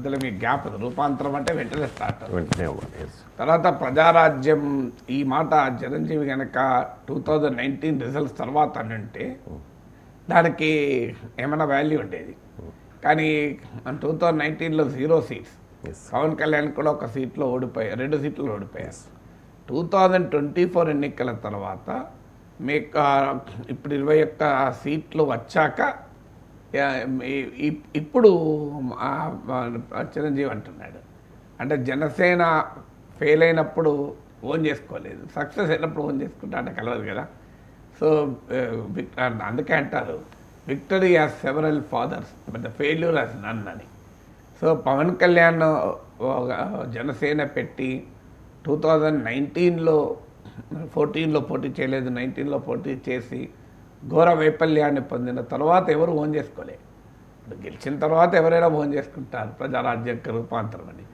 మధ్యలో మీకు గ్యాప్ రూపాంతరం అంటే వెంటనే స్టార్ట్ వెంటనే అవ్వాలి. తర్వాత ప్రజారాజ్యం ఈ మాట చిరంజీవి కనుక 2019 రిజల్ట్స్ తర్వాత అని ఉంటే దానికి ఏమైనా వాల్యూ ఉండేది. కానీ 2019లో 0 సీట్స్, పవన్ కళ్యాణ్ కూడా ఒక సీట్లో ఓడిపోయారు, 2 సీట్లు ఓడిపోయారు. 2024 ఎన్నికల తర్వాత మీకు ఇప్పుడు 21 సీట్లు వచ్చాక ఇప్పుడు చిరంజీవి అంటున్నాడు అంటే జనసేన ఫెయిల్ అయినప్పుడు ఓన్ చేసుకోలేదు, సక్సెస్ అయినప్పుడు ఓన్ చేసుకుంటా అంటే కలవదు కదా. సో అందుకే అంటారు victory has several fathers but the failure has none అని. సో పవన్ కళ్యాణ్ జనసేన పెట్టి 2019లో 14లో పోటీ చేయలేదు, 19లో పోటీ చేసి ఘోర వైఫల్యాన్ని పొందిన తర్వాత ఎవరు ఓన్ చేసుకోలే. గెలిచిన తర్వాత ఎవరైనా ఓన్ చేసుకుంటారు ప్రజారాజ్యంకి రూపాంతరం అని.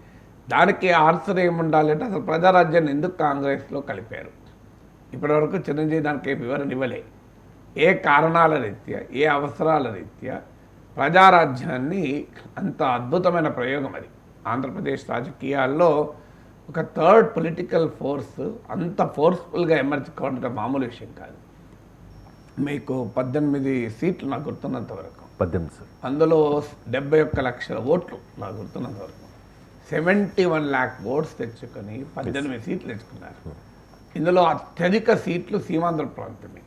దానికి ఆన్సర్ ఏముండాలంటే అసలు ప్రజారాజ్యాన్ని ఎందుకు కాంగ్రెస్లో కలిపారు? ఇప్పటివరకు చిరంజీవి దానికి ఏ వివరణ ఇవ్వలే. ఏ కారణాల రీత్యా, ఏ అవసరాల రీత్యా ప్రజారాజ్యాన్ని అంత అద్భుతమైన ప్రయోగం అది. ఆంధ్రప్రదేశ్ రాజకీయాల్లో ఒక థర్డ్ పొలిటికల్ ఫోర్స్ అంత ఫోర్స్ఫుల్గా ఎమర్జ్ కావడం మామూలు విషయం కాదు. మీకు 18 సీట్లు నాకు గుర్తున్నంత వరకు, 18 అందులో 71 లక్షల ఓట్లు నాకు గుర్తున్నంత వరకు 71 lakh ఓట్స్ తెచ్చుకొని 18 సీట్లు తెచ్చుకున్నారు. ఇందులో అత్యధిక సీట్లు సీమాంధ్ర ప్రాంతమే.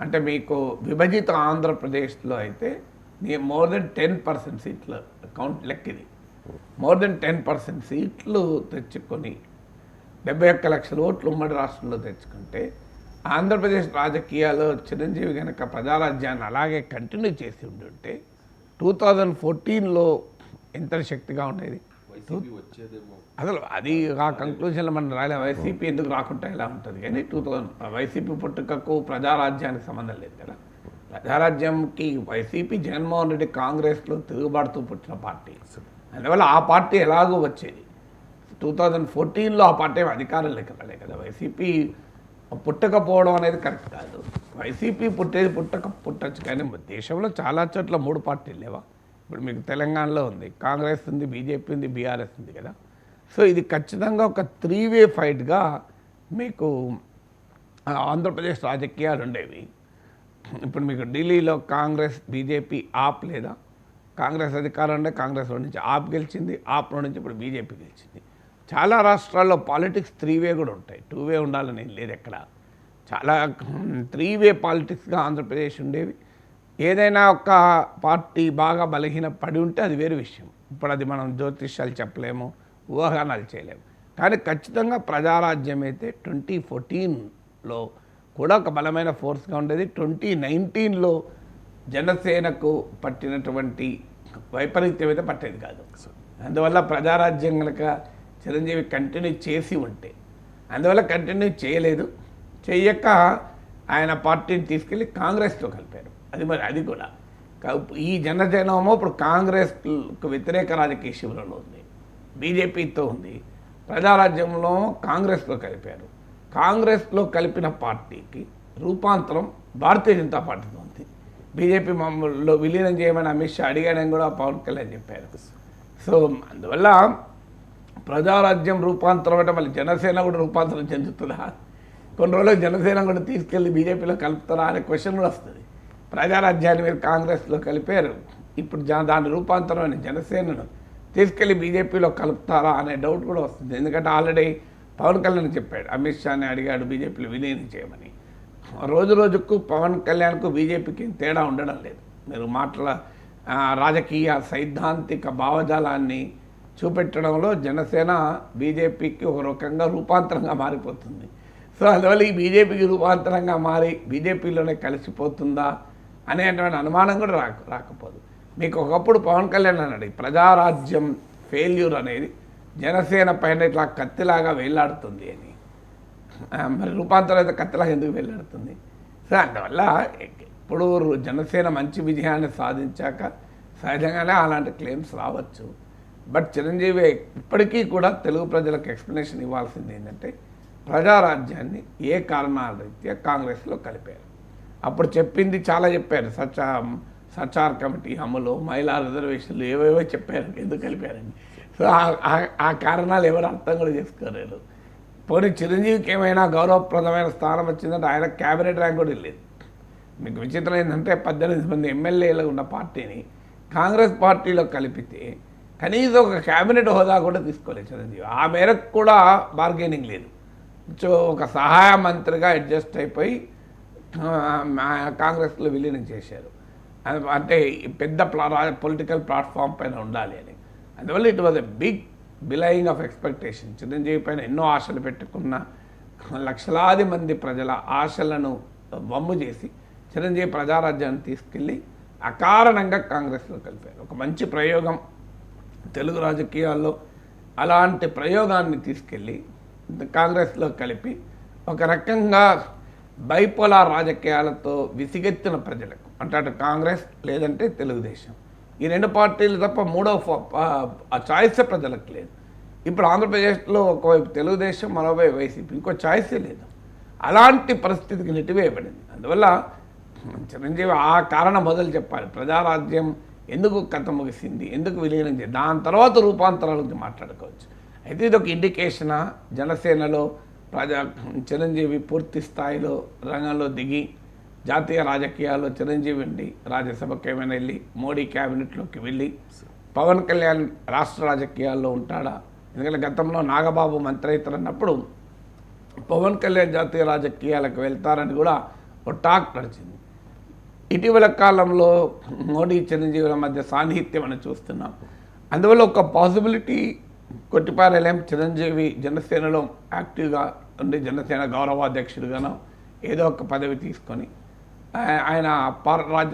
అంటే మీకు విభజిత ఆంధ్రప్రదేశ్లో అయితే మోర్ దెన్ 10% సీట్ల కౌంట్ లెక్కిది. మోర్ దెన్ 10% సీట్లు తెచ్చుకొని 71 లక్షల ఓట్లు ఉమ్మడి రాష్ట్రంలో తెచ్చుకుంటే ఆంధ్రప్రదేశ్ రాజకీయాల్లో చిరంజీవి కనుక ప్రజారాజ్యాన్ని అలాగే కంటిన్యూ చేసి ఉంటుంటే 2014లో ఎంత శక్తిగా ఉండేది అసలు. అది ఆ కంక్లూజన్లో మనం రాలే. వైసీపీ ఎందుకు రాకుండా ఎలా ఉంటుంది కానీ వైసీపీ పుట్టుకకు ప్రజారాజ్యానికి సంబంధం లేదు కదా. ప్రజారాజ్యంకి వైసీపీ జగన్మోహన్ రెడ్డి కాంగ్రెస్లో తిరుగుబాటుతూ పుట్టిన పార్టీ, అందువల్ల ఆ పార్టీ ఎలాగో వచ్చేది. 2014లో ఆ పార్టీ అధికారం లెక్కలే కదా. వైసీపీ పుట్టకపోవడం అనేది కరెక్ట్ కాదు. వైసీపీ పుట్టచ్చు కానీ దేశంలో చాలా చోట్ల 3 పార్టీలు లేవా? ఇప్పుడు మీకు తెలంగాణలో ఉంది, కాంగ్రెస్ ఉంది, బీజేపీ ఉంది, బీఆర్ఎస్ ఉంది కదా. సో ఇది ఖచ్చితంగా ఒక 3-way ఫైట్గా మీకు ఆంధ్రప్రదేశ్ రాజకీయాలు ఉండేవి. ఇప్పుడు మీకు ఢిల్లీలో కాంగ్రెస్, బీజేపీ, ఆప్ లేదా కాంగ్రెస్ అధికారం ఉండే కాంగ్రెస్లో నుంచి ఆప్ గెలిచింది, ఆప్లో నుంచి ఇప్పుడు బీజేపీ గెలిచింది. చాలా రాష్ట్రాల్లో పాలిటిక్స్ 3-way కూడా ఉంటాయి, 2-way ఉండాలని లేదు ఎక్కడ. చాలా 3-way పాలిటిక్స్గా ఆంధ్రప్రదేశ్ ఉండేవి. ఏదైనా ఒక పార్టీ బాగా బలహీన పడి ఉంటే అది వేరే విషయం. ఇప్పుడు అది మనం జ్యోతిష్యాలు చెప్పలేము, ఊహాగానాలు చేయలేము. కానీ ఖచ్చితంగా ప్రజారాజ్యం అయితే 2014లో కూడా ఒక బలమైన ఫోర్స్గా ఉండేది. 2019లో జనసేనకు పట్టినటువంటి వైపరీత్యం అయితే పట్టేది కాదు. అందువల్ల ప్రజారాజ్యం కనుక చిరంజీవి కంటిన్యూ చేసి ఉంటే, అందువల్ల కంటిన్యూ చేయలేదు, చెయ్యక ఆయన పార్టీని తీసుకెళ్ళి కాంగ్రెస్లో కలిపారు. అది మరి అది కూడా ఈ జనసేనమో ఇప్పుడు కాంగ్రెస్కు వ్యతిరేక రాజకీయ శిబిరంలో ఉంది, బీజేపీతో ఉంది. ప్రజారాజ్యంలో కాంగ్రెస్లో కలిపారు. కాంగ్రెస్లో కలిపిన పార్టీకి రూపాంతరం భారతీయ జనతా పార్టీతో ఉంది. బీజేపీ మామూలులో విలీనం చేయమని అమిత్ షా అడిగాడని కూడా పవన్ కళ్యాణ్ చెప్పారు. సో అందువల్ల ప్రజారాజ్యం రూపాంతరం అంటే మళ్ళీ జనసేన కూడా రూపాంతరం చెందుతుందా? కొన్ని రోజులకు జనసేన కూడా తీసుకెళ్ళి బీజేపీలో కలుపుతారా అనే క్వశ్చన్ కూడా వస్తుంది. ప్రజారాజ్యాన్ని మీరు కాంగ్రెస్లో కలిపారు, ఇప్పుడు దాని రూపాంతరమైన జనసేనను తీసుకెళ్ళి బీజేపీలో కలుపుతారా అనే డౌట్ కూడా వస్తుంది. ఎందుకంటే ఆల్రెడీ పవన్ కళ్యాణ్ చెప్పాడు, అమిత్ షాని అడిగాడు బీజేపీలో విలీనం చేయమని. రోజు రోజుకు పవన్ కళ్యాణ్కు బీజేపీకి తేడా ఉండడం లేదు. మీరు రాజకీయ సైద్ధాంతిక భావజాలాన్ని చూపెట్టడంలో జనసేన బీజేపీకి ఒక రకంగా రూపాంతరంగా మారిపోతుంది. సో అందువల్ల ఈ బీజేపీకి రూపాంతరంగా మారి బీజేపీలోనే కలిసిపోతుందా అనేటువంటి అనుమానం కూడా రాకపోదు. మీకు ఒకప్పుడు పవన్ కళ్యాణ్ అన్నాడు ప్రజారాజ్యం ఫెయిల్యూర్ అనేది జనసేన పైన ఇట్లా కత్తిలాగా వేలాడుతుంది అని. మరి రూపాంతరం అయితే కత్తిలాగా ఎందుకు వేలాడుతుంది? సో అందువల్ల ఇప్పుడు జనసేన మంచి విజయాన్ని సాధించాక సహజంగానే అలాంటి క్లెయిమ్స్ రావచ్చు. బట్ చిరంజీవి ఇప్పటికీ కూడా తెలుగు ప్రజలకు ఎక్స్ప్లెనేషన్ ఇవ్వాల్సింది ఏంటంటే ప్రజారాజ్యాన్ని ఏ కారణాల రీత్యా కాంగ్రెస్లో కలిపారు. అప్పుడు చెప్పింది చాలా చెప్పారు, సచార్ కమిటీ అమలు, మహిళా రిజర్వేషన్లు ఏవేవో చెప్పారు, ఎందుకు కలిపారండి. సో ఆ కారణాలు ఎవరు అర్థం కూడా చేసుకోలేరు. పోనీ చిరంజీవికి ఏమైనా గౌరవప్రదమైన స్థానం వచ్చిందంటే ఆయన క్యాబినెట్ ర్యాంక్ కూడా వెళ్ళేది. మీకు విచిత్రం ఏంటంటే 18 మంది ఎమ్మెల్యేలు ఉన్న పార్టీని కాంగ్రెస్ పార్టీలో కలిపితే కనీసం ఒక క్యాబినెట్ హోదా కూడా తీసుకోలేదు చిరంజీవి. ఆ మేరకు కూడా బార్గెనింగ్ లేదు. సో ఒక సహాయ మంత్రిగా అడ్జస్ట్ అయిపోయి కాంగ్రెస్లో విలీనం చేశారు. అంటే పెద్ద పొలిటికల్ ప్లాట్ఫామ్ పైన ఉండాలి అని. అందువల్ల it was a big belying of expectation. Chiranjeevi పైన ఎన్నో ఆశలు పెట్టుకున్న లక్షలాది మంది ప్రజల ఆశలను వమ్ము చేసి చిరంజీవి ప్రజారాజ్యాన్ని తీసుకెళ్ళి అకారణంగా కాంగ్రెస్లో కలిపారు. ఒక మంచి ప్రయోగం తెలుగు రాజకీయాల్లో. అలాంటి ప్రయోగాన్ని తీసుకెళ్ళి కాంగ్రెస్లో కలిపి ఒక రకంగా బైపోలార్ రాజకీయాలతో విసిగెత్తిన ప్రజలకు, అంటే అటు కాంగ్రెస్ లేదంటే తెలుగుదేశం, ఈ రెండు పార్టీలు తప్ప మూడవ చాయిస్ ప్రజలకు లేదు. ఇప్పుడు ఆంధ్రప్రదేశ్లో ఒకవైపు తెలుగుదేశం, మరోవైపు వైసీపీ, ఇంకో చాయిసే లేదు. అలాంటి పరిస్థితికి నెట్టివేయబడింది. అందువల్ల చిరంజీవి ఆ కారణం మొదలు చెప్పాలి. ప్రజారాజ్యం ఎందుకు కథ ముగిసింది, ఎందుకు విలీనం చేయాలి, దాని తర్వాత రూపాంతరాల గురించి మాట్లాడుకోవచ్చు. అయితే ఇది ఒక ఇండికేషనా జనసేనలో చిరంజీవి పూర్తి స్థాయిలో రంగంలో దిగి జాతీయ రాజకీయాల్లో చిరంజీవి ఉండి రాజ్యసభకి ఏమైనా వెళ్ళి మోడీ క్యాబినెట్లోకి వెళ్ళి పవన్ కళ్యాణ్ రాష్ట్ర రాజకీయాల్లో ఉంటాడా? ఎందుకంటే గతంలో నాగబాబు మంత్రి అవుతారన్నప్పుడు పవన్ కళ్యాణ్ జాతీయ రాజకీయాలకు వెళ్తారని కూడా ఒక టాక్ నడిచింది. ఇటీవల కాలంలో మోడీ చిరంజీవుల మధ్య సాన్నిహిత్యం అని చూస్తున్నాం. అందువల్ల ఒక పాసిబిలిటీ కొట్టిపారేలేం. చిరంజీవి జనసేనలో యాక్టివ్గా ఉండి జనసేన గౌరవాధ్యక్షుడిగానో ఏదో ఒక పదవి తీసుకొని ఆయన రాజ్యసభ